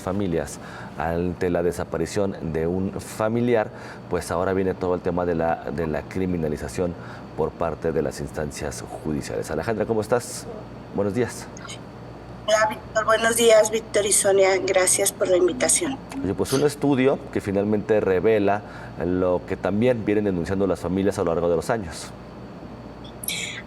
familias ante la desaparición de un familiar, pues ahora viene todo el tema de la criminalización por parte de las instancias judiciales. Alejandra, ¿cómo estás? Buenos días. Hola, Víctor. Buenos días, Víctor y Sonia. Gracias por la invitación. Oye, pues un estudio que finalmente revela lo que también vienen denunciando las familias a lo largo de los años.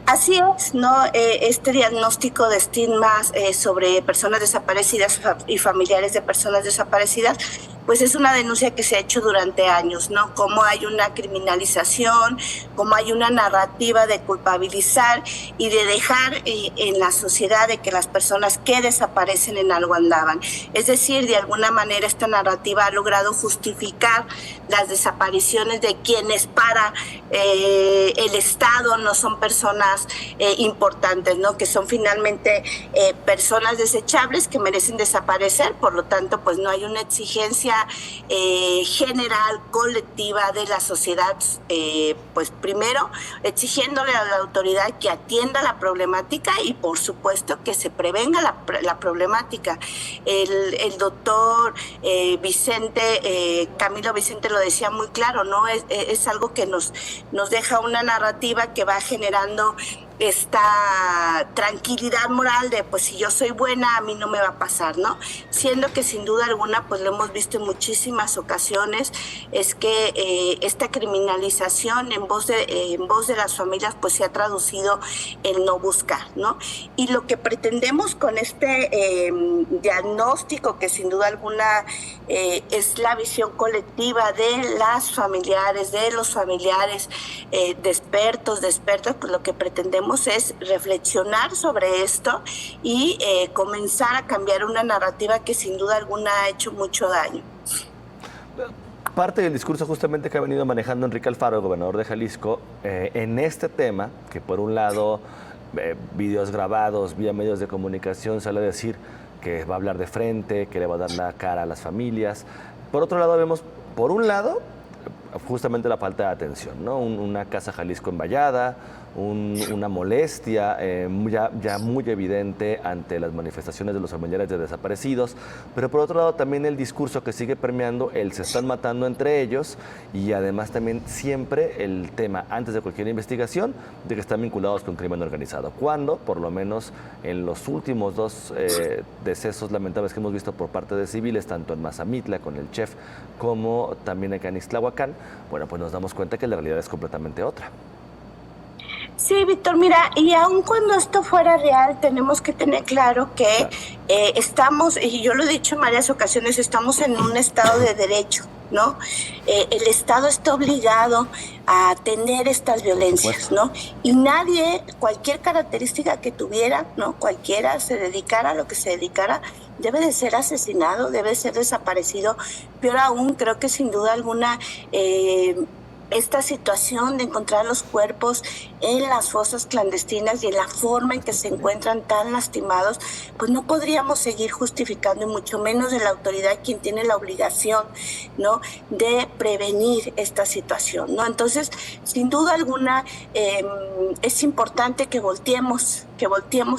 Así es, ¿no? Este diagnóstico de estigmas sobre personas desaparecidas y familiares de personas desaparecidas, pues es una denuncia que se ha hecho durante años, ¿no? Cómo hay una criminalización, cómo hay una narrativa de culpabilizar y de dejar en la sociedad de que las personas que desaparecen en algo andaban. Es decir, de alguna manera esta narrativa ha logrado justificar las desapariciones de quienes para el Estado no son personas importantes, ¿no? Que son finalmente personas desechables que merecen desaparecer. Por lo tanto, pues no hay una exigencia general, colectiva de la sociedad, pues primero exigiéndole a la autoridad que atienda la problemática y por supuesto que se prevenga la problemática. El doctor Camilo Vicente lo decía muy claro, ¿no? Es algo que nos deja una narrativa que va generando esta tranquilidad moral de pues si yo soy buena a mí no me va a pasar, ¿no? Siendo que sin duda alguna pues lo hemos visto en muchísimas ocasiones, es que esta criminalización en voz de las familias pues se ha traducido en no buscar, ¿no? Y lo que pretendemos con este diagnóstico, que sin duda alguna es la visión colectiva de las familiares, de los familiares, de expertos, pues lo que pretendemos es reflexionar sobre esto y comenzar a cambiar una narrativa que sin duda alguna ha hecho mucho daño. Parte del discurso justamente que ha venido manejando Enrique Alfaro, el gobernador de Jalisco, en este tema, que por un lado videos grabados vía medios de comunicación sale a decir que va a hablar de frente, que le va a dar la cara a las familias. Por otro lado vemos, por un lado, justamente la falta de atención, ¿no? Una Casa Jalisco envallada, una molestia ya muy evidente ante las manifestaciones de los familiares de desaparecidos, pero por otro lado también el discurso que sigue permeando, el se están matando entre ellos, y además también siempre el tema, antes de cualquier investigación, de que están vinculados con crimen organizado, cuando, por lo menos en los últimos dos decesos lamentables que hemos visto por parte de civiles, tanto en Mazamitla con el chef, como también acá en Ixtlahuacán, bueno, pues nos damos cuenta que la realidad es completamente otra. Sí, Víctor, mira, y aun cuando esto fuera real, tenemos que tener claro que estamos, y yo lo he dicho en varias ocasiones, estamos en un estado de derecho, ¿no? El Estado está obligado a atender estas violencias, ¿no? Y nadie, cualquier característica que tuviera, ¿no? Cualquiera se dedicara a lo que se dedicara, debe de ser asesinado, debe de ser desaparecido. Peor aún, creo que sin duda alguna esta situación de encontrar los cuerpos en las fosas clandestinas y en la forma en que se encuentran tan lastimados, pues no podríamos seguir justificando, y mucho menos de la autoridad, quien tiene la obligación, ¿no?, de prevenir esta situación, ¿no? Entonces, sin duda alguna, es importante que volteemos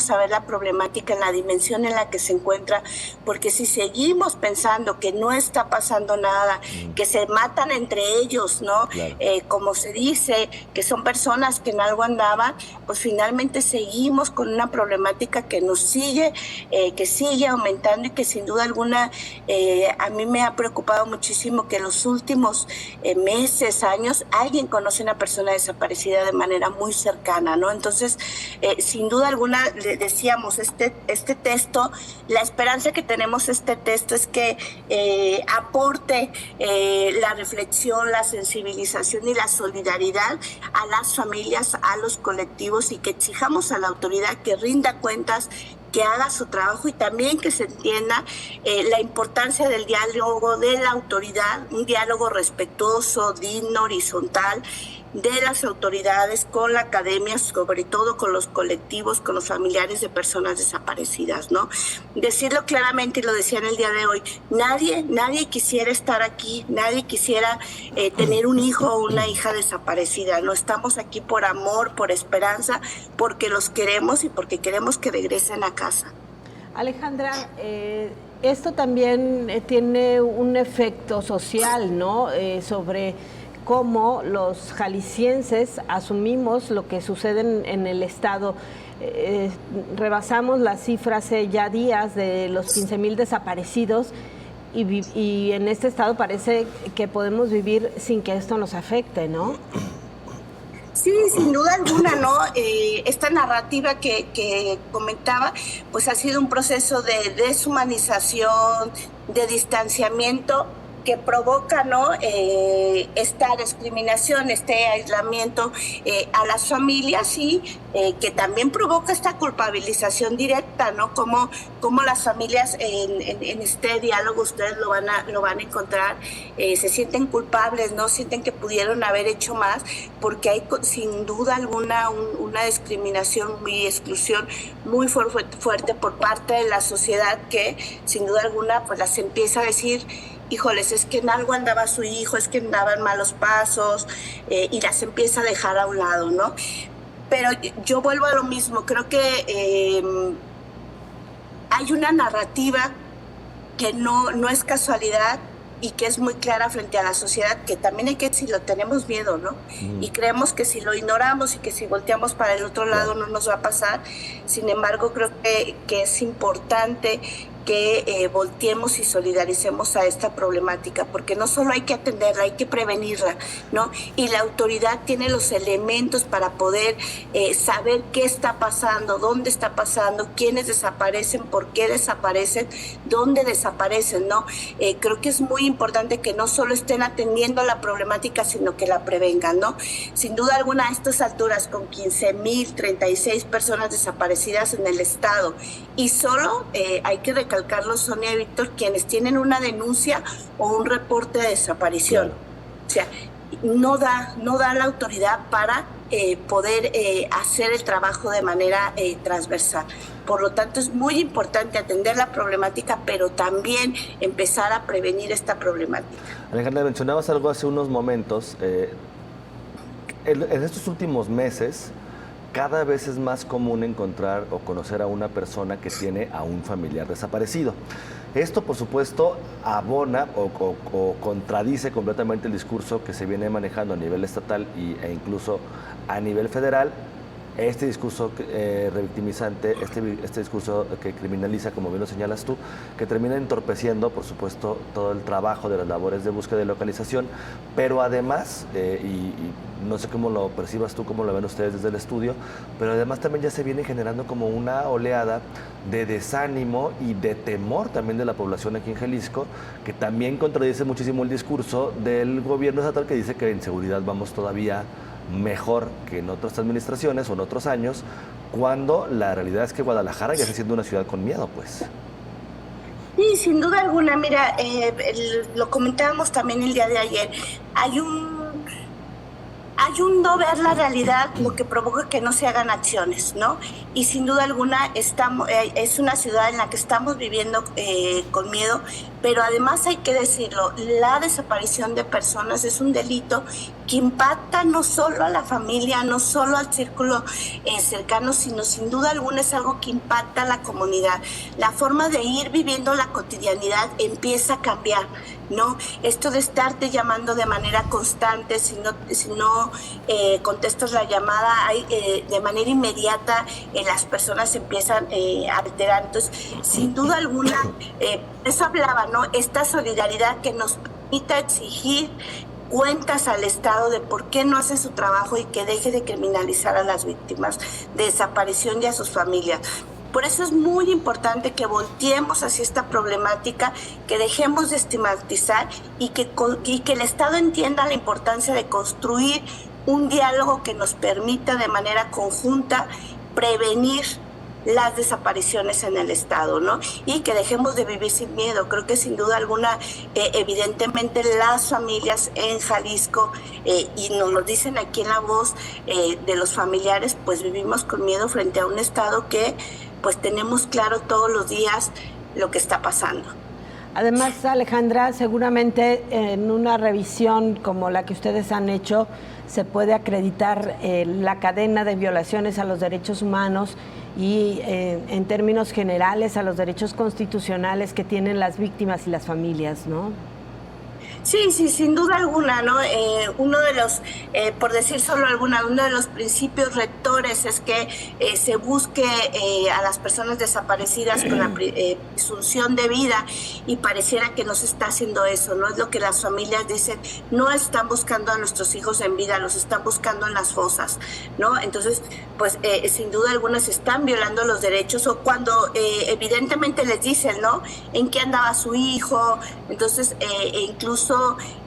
a ver la problemática en la dimensión en la que se encuentra, porque si seguimos pensando que no está pasando nada, que se matan entre ellos, ¿no? Claro. Como se dice, que son personas que en algo andaban, pues finalmente seguimos con una problemática que nos sigue, que sigue aumentando, y que sin duda alguna a mí me ha preocupado muchísimo que en los últimos meses, años, alguien conoce a una persona desaparecida de manera muy cercana, ¿no? Entonces, sin duda alguna, le decíamos, este texto, la esperanza que tenemos este texto es que aporte la reflexión, la sensibilización y la solidaridad a las familias, a los colectivos, y que exijamos a la autoridad que rinda cuentas, que haga su trabajo, y también que se entienda la importancia del diálogo de la autoridad, un diálogo respetuoso, digno, horizontal, de las autoridades con la academia, sobre todo con los colectivos, con los familiares de personas desaparecidas, ¿no? Decirlo claramente, y lo decía en el día de hoy, nadie quisiera estar aquí, nadie quisiera tener un hijo o una hija desaparecida. No estamos aquí por amor, por esperanza, porque los queremos y porque queremos que regresen a casa. Alejandra, esto también tiene un efecto social, ¿no? Sobre cómo los jaliscienses asumimos lo que sucede en el Estado. Rebasamos las cifras hace ya días de los 15,000 desaparecidos y en este Estado parece que podemos vivir sin que esto nos afecte, ¿no? Sí, sin duda alguna, ¿no? Esta narrativa que comentaba, pues ha sido un proceso de deshumanización, de distanciamiento que provoca, ¿no? Esta discriminación, este aislamiento a las familias y que también provoca esta culpabilización directa, ¿no? Como las familias en este diálogo, ustedes lo van a encontrar, se sienten culpables, ¿no? Sienten que pudieron haber hecho más, porque hay sin duda alguna una discriminación y exclusión muy fuerte por parte de la sociedad que sin duda alguna pues las empieza a decir, híjoles, es que en algo andaba su hijo, es que andaba en malos pasos, y las empieza a dejar a un lado, ¿no? Pero yo vuelvo a lo mismo, creo que hay una narrativa que no es casualidad y que es muy clara frente a la sociedad, que también hay que decirlo, tenemos miedo, ¿no? Y creemos que si lo ignoramos y que si volteamos para el otro lado no nos va a pasar. Sin embargo, creo que es importante que volteemos y solidaricemos a esta problemática, porque no solo hay que atenderla, hay que prevenirla, ¿no? Y la autoridad tiene los elementos para poder saber qué está pasando, dónde está pasando, quiénes desaparecen, por qué desaparecen, dónde desaparecen, ¿no? Creo que es muy importante que no solo estén atendiendo la problemática, sino que la prevengan, ¿no? Sin duda alguna, a estas alturas, con 15,036 personas desaparecidas en el estado, y solo hay que recalcarlo, Sonia y Víctor, quienes tienen una denuncia o un reporte de desaparición. Claro. O sea, no da la autoridad para poder hacer el trabajo de manera transversal. Por lo tanto, es muy importante atender la problemática, pero también empezar a prevenir esta problemática. Alejandra, mencionabas algo hace unos momentos. En estos últimos meses, cada vez es más común encontrar o conocer a una persona que tiene a un familiar desaparecido. Esto, por supuesto, abona o contradice completamente el discurso que se viene manejando a nivel estatal e incluso a nivel federal. Este discurso revictimizante, este discurso que criminaliza, como bien lo señalas tú, que termina entorpeciendo, por supuesto, todo el trabajo de las labores de búsqueda y localización, pero además, y no sé cómo lo percibas tú, cómo lo ven ustedes desde el estudio, pero además también ya se viene generando como una oleada de desánimo y de temor también de la población aquí en Jalisco, que también contradice muchísimo el discurso del gobierno estatal, que dice que en seguridad vamos todavía mejor que en otras administraciones o en otros años, cuando la realidad es que Guadalajara ya está siendo una ciudad con miedo, pues. Sí, sin duda alguna. Mira, lo comentábamos también el día de ayer. Hay un no ver la realidad, lo que provoca que no se hagan acciones, ¿no? Y sin duda alguna es una ciudad en la que estamos viviendo con miedo, pero además hay que decirlo, la desaparición de personas es un delito que impacta no solo a la familia, no solo al círculo cercano, sino sin duda alguna es algo que impacta a la comunidad. La forma de ir viviendo la cotidianidad empieza a cambiar, ¿no? Esto de estarte llamando de manera constante, si no contestas la llamada de manera inmediata, las personas empiezan a alterar. Entonces, sin duda alguna, eso hablaba, ¿no? Esta solidaridad que nos permita exigir cuentas al Estado de por qué no hace su trabajo y que deje de criminalizar a las víctimas de desaparición y a sus familias. Por eso es muy importante que volteemos hacia esta problemática, que dejemos de estigmatizar y que el Estado entienda la importancia de construir un diálogo que nos permita de manera conjunta prevenir las desapariciones en el Estado, ¿no? Y que dejemos de vivir sin miedo. Creo que sin duda alguna, evidentemente las familias en Jalisco, y nos lo dicen aquí en la voz de los familiares, pues vivimos con miedo frente a un Estado que pues tenemos claro todos los días lo que está pasando. Además, Alejandra, seguramente en una revisión como la que ustedes han hecho, se puede acreditar la cadena de violaciones a los derechos humanos y en términos generales a los derechos constitucionales que tienen las víctimas y las familias, ¿no? Sí, sí, sin duda alguna, ¿no? Uno de los, por decir solo alguna, uno de los principios rectores es que se busque a las personas desaparecidas con la presunción de vida, y pareciera que no se está haciendo eso, ¿no? Es lo que las familias dicen, no están buscando a nuestros hijos en vida, los están buscando en las fosas, ¿no? Entonces, pues sin duda alguna se están violando los derechos, o cuando evidentemente les dicen, ¿no? En qué andaba su hijo, entonces incluso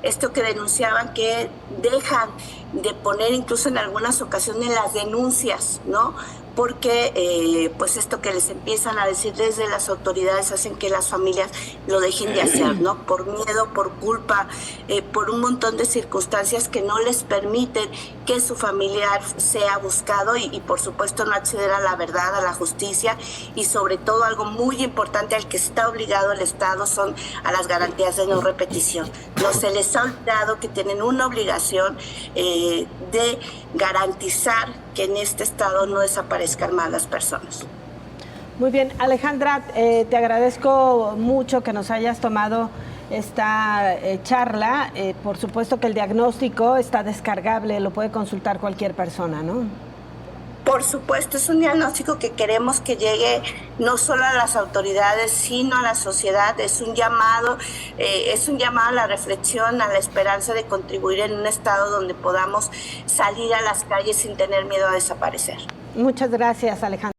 esto que denunciaban, que dejan de poner incluso en algunas ocasiones las denuncias, ¿no? Porque pues esto que les empiezan a decir desde las autoridades hacen que las familias lo dejen de hacer, ¿no? Por miedo, por culpa, por un montón de circunstancias que no les permiten que su familiar sea buscado y por supuesto no acceder a la verdad, a la justicia, y sobre todo algo muy importante al que está obligado el Estado son a las garantías de no repetición. No se les ha olvidado que tienen una obligación de garantizar que en este estado no desaparezcan más las personas. Muy bien, Alejandra, te agradezco mucho que nos hayas tomado esta charla. Por supuesto que el diagnóstico está descargable, lo puede consultar cualquier persona, ¿no? Por supuesto, es un diagnóstico que queremos que llegue no solo a las autoridades, sino a la sociedad. Es un llamado a la reflexión, a la esperanza de contribuir en un estado donde podamos salir a las calles sin tener miedo a desaparecer. Muchas gracias, Alejandra.